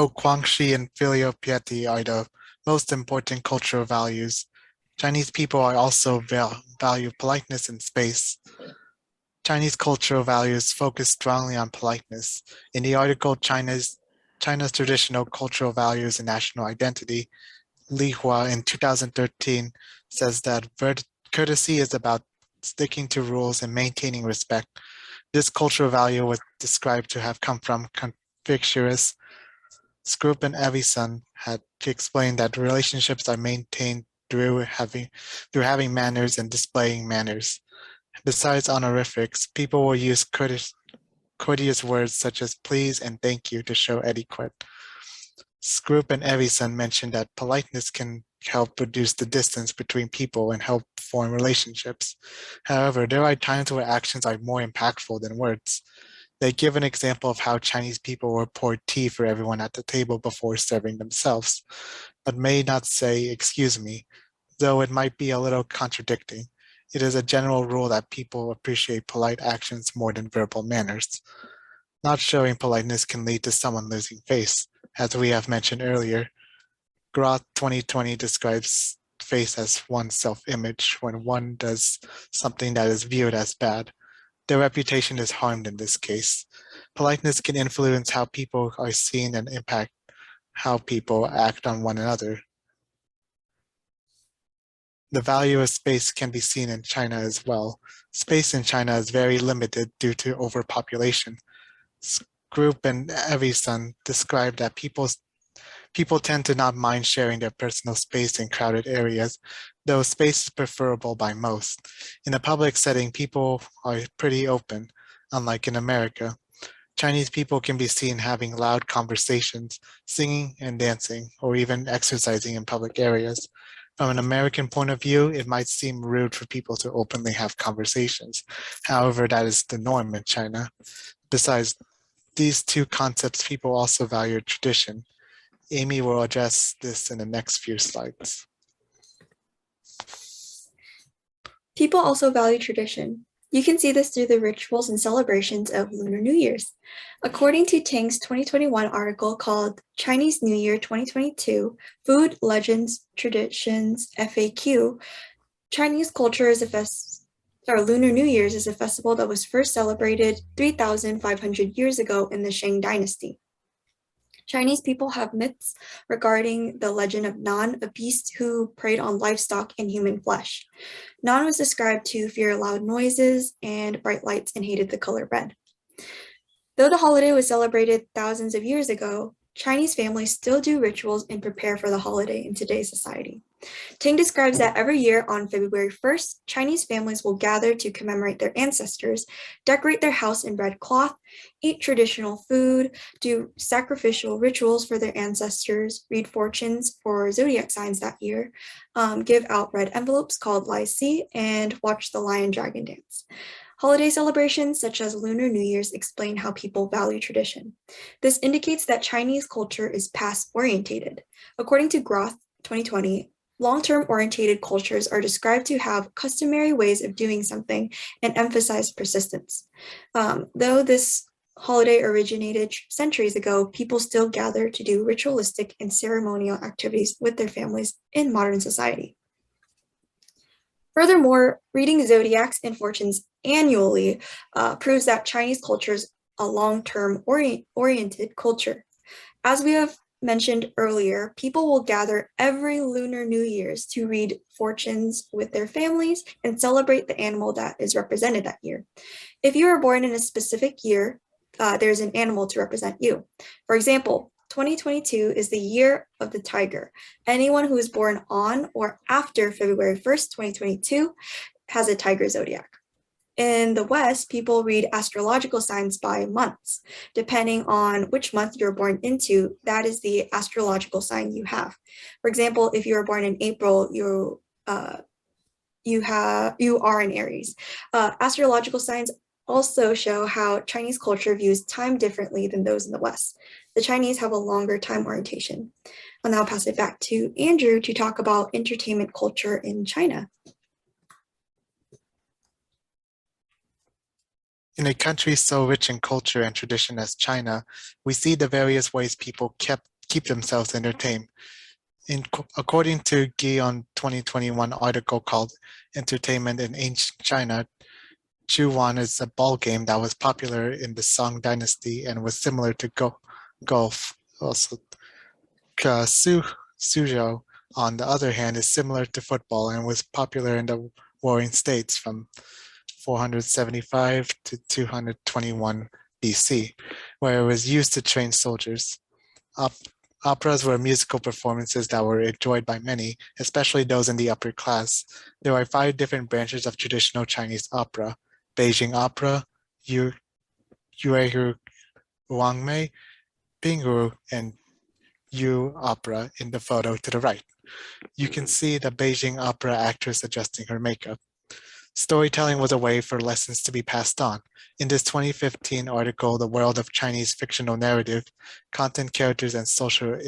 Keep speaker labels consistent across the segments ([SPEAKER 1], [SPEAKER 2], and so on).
[SPEAKER 1] Though Guangxi and filial piety are the most important cultural values, Chinese people are also value politeness and space. Chinese cultural values focus strongly on politeness. In the article China's Traditional Cultural Values and National Identity, Li Hua in 2013 says that courtesy is about sticking to rules and maintaining respect. This cultural value was described to have come from Confucius. Scroop and Evison had to explain that relationships are maintained through having manners and displaying manners. Besides honorifics, people will use courteous words such as please and thank you to show etiquette. Scroop and Evison mentioned that politeness can help reduce the distance between people and help form relationships. However, there are times where actions are more impactful than words. They give an example of how Chinese people will pour tea for everyone at the table before serving themselves, but may not say, excuse me, though it might be a little contradicting. It is a general rule that people appreciate polite actions more than verbal manners. Not showing politeness can lead to someone losing face, as we have mentioned earlier. Groth 2020 describes face as one's self-image when one does something that is viewed as bad. Their reputation is harmed in this case. Politeness can influence how people are seen and impact how people act on one another. The value of space can be seen in China as well. Space in China is very limited due to overpopulation. Group and Evison described that people tend to not mind sharing their personal space in crowded areas, though space is preferable by most. In a public setting, people are pretty open, unlike in America. Chinese people can be seen having loud conversations, singing and dancing, or even exercising in public areas. From an American point of view, it might seem rude for people to openly have conversations. However, that is the norm in China. Besides these two concepts, people also value tradition. Amy will address this in the next few slides.
[SPEAKER 2] People also value tradition. You can see this through the rituals and celebrations of Lunar New Year's. According to Ting's 2021 article called Chinese New Year 2022, Food, Legends, Traditions, FAQ, Chinese culture is Lunar New Year's is a festival that was first celebrated 3,500 years ago in the Shang Dynasty. Chinese people have myths regarding the legend of Nan, a beast who preyed on livestock and human flesh. Nan was described to fear loud noises and bright lights and hated the color red. Though the holiday was celebrated thousands of years ago, Chinese families still do rituals and prepare for the holiday in today's society. Ting describes that every year on February 1st, Chinese families will gather to commemorate their ancestors, decorate their house in red cloth, eat traditional food, do sacrificial rituals for their ancestors, read fortunes for zodiac signs that year, give out red envelopes called Lai Si, and watch the lion dragon dance. Holiday celebrations such as Lunar New Year's explain how people value tradition. This indicates that Chinese culture is past-orientated. According to Groth 2020, long-term orientated cultures are described to have customary ways of doing something and emphasize persistence. Though this holiday originated centuries ago, people still gather to do ritualistic and ceremonial activities with their families in modern society. Furthermore, reading zodiacs and fortunes annually proves that Chinese culture is a long-term oriented culture. As we have mentioned earlier, people will gather every Lunar New Year's to read fortunes with their families and celebrate the animal that is represented that year. If you are born in a specific year, there's an animal to represent you. For example, 2022 is the year of the tiger. Anyone who is born on or after February 1st, 2022 has a tiger zodiac. In the West, people read astrological signs by months. Depending on which month you're born into, that is the astrological sign you have. For example, if you are born in April, you are an Aries. Astrological signs also show how Chinese culture views time differently than those in the West. The Chinese have a longer time orientation. I'll now pass it back to Andrew to talk about entertainment culture in China.
[SPEAKER 1] In a country so rich in culture and tradition as China, we see the various ways people kept keep themselves entertained. According to Gion 2021 article called Entertainment in Ancient China, Chuwan is a ball game that was popular in the Song dynasty and was similar to golf. Also, Suzhou, on the other hand, is similar to football and was popular in the Warring States from 475 to 221 BC, where it was used to train soldiers. Operas were musical performances that were enjoyed by many, especially those in the upper class. There are 5 different branches of traditional Chinese opera: Beijing opera, Yuehu Wangmei, Pingwu, and Yu opera in the photo to the right. You can see the Beijing opera actress adjusting her makeup. Storytelling was a way for lessons to be passed on. In this 2015 article, The World of Chinese Fictional Narrative, Content, Characters, and Social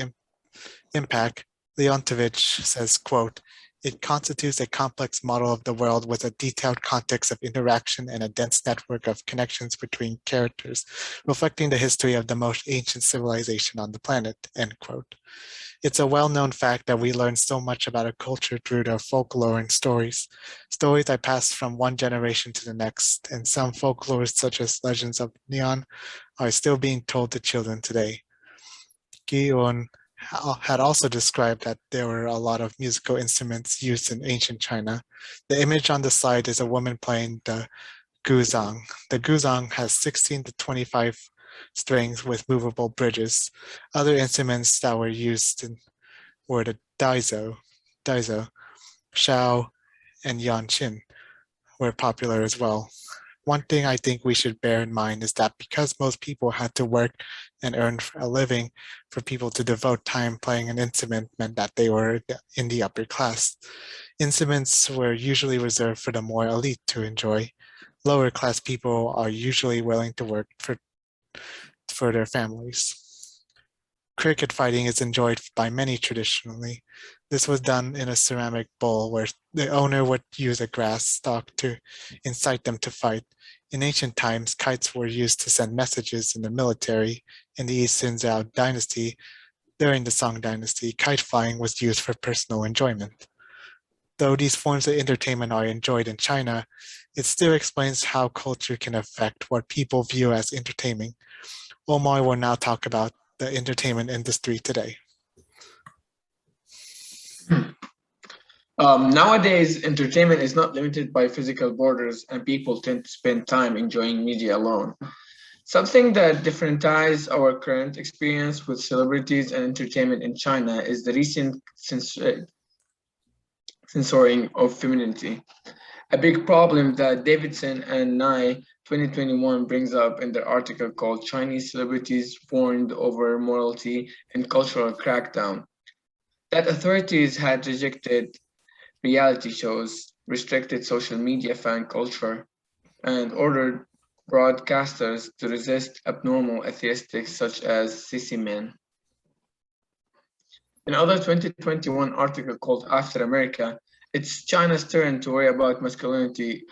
[SPEAKER 1] Impact, Leontovich says, quote, "It constitutes a complex model of the world with a detailed context of interaction and a dense network of connections between characters, reflecting the history of the most ancient civilization on the planet," end quote. It's a well-known fact that we learn so much about a culture through their folklore and stories. Stories that pass from one generation to the next, and some folklores such as legends of Neon are still being told to children today. Gion had also described that there were a lot of musical instruments used in ancient China. The image on the slide is a woman playing the guzheng. The guzheng has 16 to 25 strings with movable bridges. Other instruments that were used were the daizo, shao, and yanqin were popular as well. One thing I think we should bear in mind is that because most people had to work and earn a living, for people to devote time playing an instrument meant that they were in the upper class. Instruments were usually reserved for the more elite to enjoy. Lower class people are usually willing to work for their families. Cricket fighting is enjoyed by many traditionally. This was done in a ceramic bowl where the owner would use a grass stalk to incite them to fight. In ancient times, kites were used to send messages in the military. In the Eastern Zhou dynasty, during the Song dynasty, kite flying was used for personal enjoyment. Though these forms of entertainment are enjoyed in China, it still explains how culture can affect what people view as entertaining. Omar will now talk about the entertainment industry today.
[SPEAKER 3] Nowadays, entertainment is not limited by physical borders, and people tend to spend time enjoying media alone. Something that differentiates our current experience with celebrities and entertainment in China is the recent censoring of femininity. A big problem that Davidson and Nye 2021 brings up in their article called Chinese Celebrities Warned Over Morality and Cultural Crackdown. That authorities had rejected reality shows, restricted social media fan culture, and ordered broadcasters to resist abnormal atheistics such as sissy men. Another 2021 article called After America, it's China's turn to worry about masculinity.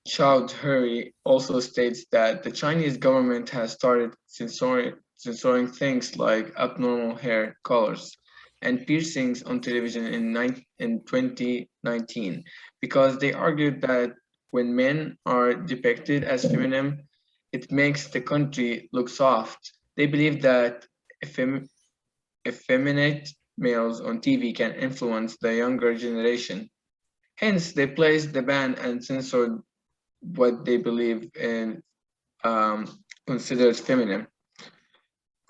[SPEAKER 3] Chowdhury also states that the Chinese government has started censoring things like abnormal hair colors and piercings on television in 2019 because they argued that when men are depicted as feminine, it makes the country look soft. They believe that effeminate males on TV can influence the younger generation. Hence, they placed the ban and censored what they believe in considered feminine.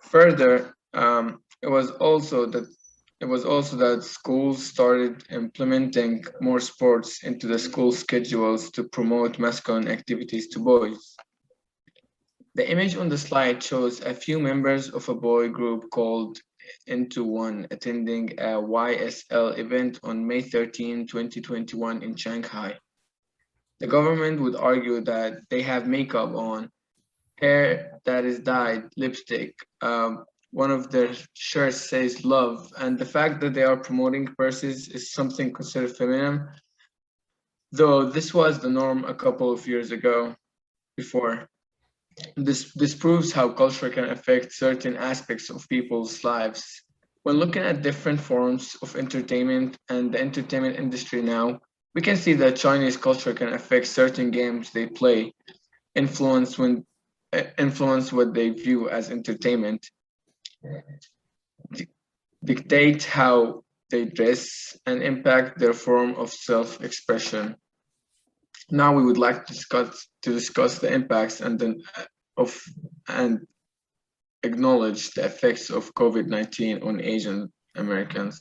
[SPEAKER 3] Further, it was also that schools started implementing more sports into the school schedules to promote masculine activities to boys. The image on the slide shows a few members of a boy group called Into One attending a YSL event on May 13, 2021 in Shanghai. The government would argue that they have makeup on, hair that is dyed, lipstick. One of their shirts says love, and the fact that they are promoting purses is something considered feminine, though this was the norm a couple of years ago before. This proves how culture can affect certain aspects of people's lives. When looking at different forms of entertainment and the entertainment industry now, we can see that Chinese culture can affect certain games they play, influence what they view as entertainment, dictate how they dress, and impact their form of self-expression. Now we would like to discuss the impacts of and acknowledge the effects of COVID-19 on Asian Americans.